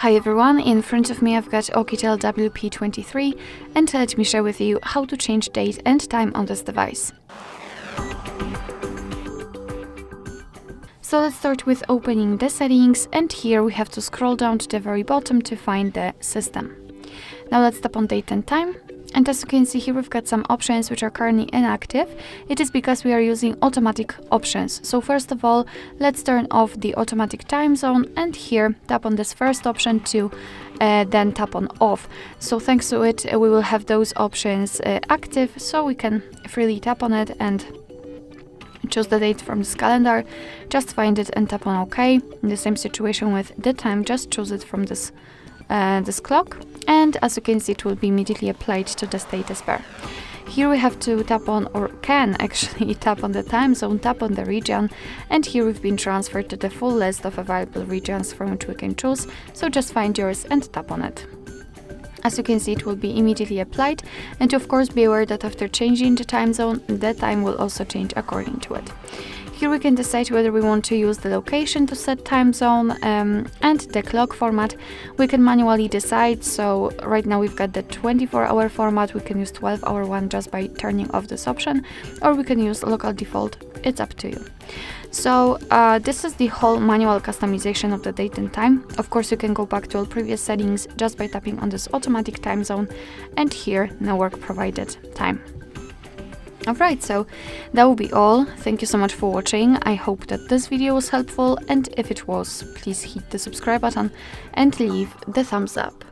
Hi everyone, in front of me I've got OUKITEL WP23 and let me share with you how to change date and time on this device. So let's start with opening the settings, and here we have to scroll down to the very bottom to find the system. Now let's tap on date and time. And as you can see here, we've got some options which are currently inactive. It is because we are using automatic options. So first of all, let's turn off the automatic time zone, and here tap on this first option to then tap on off. So thanks to it, we will have those options active, so we can freely tap on it and choose the date from this calendar. Just find it and tap on OK. In the same situation with the time, just choose it from this clock, and as you can see, it will be immediately applied to the status bar. Here we have to tap on, or can actually tap on the time zone, tap on the region, and here we've been transferred to the full list of available regions from which we can choose, so just find yours and tap on it. As you can see, it will be immediately applied, and of course be aware that after changing the time zone, the time will also change according to it. Here we can decide whether we want to use the location to set time zone and the clock format. We can manually decide, so right now we've got the 24-hour format. We can use 12-hour one just by turning off this option, or we can use local default. It's up to you. So this is the whole manual customization of the date and time. Of course, you can go back to all previous settings just by tapping on this automatic time zone, and here no work provided time. Alright, so that will be all. Thank you so much for watching. I hope that this video was helpful, and if it was, please hit the subscribe button and leave the thumbs up.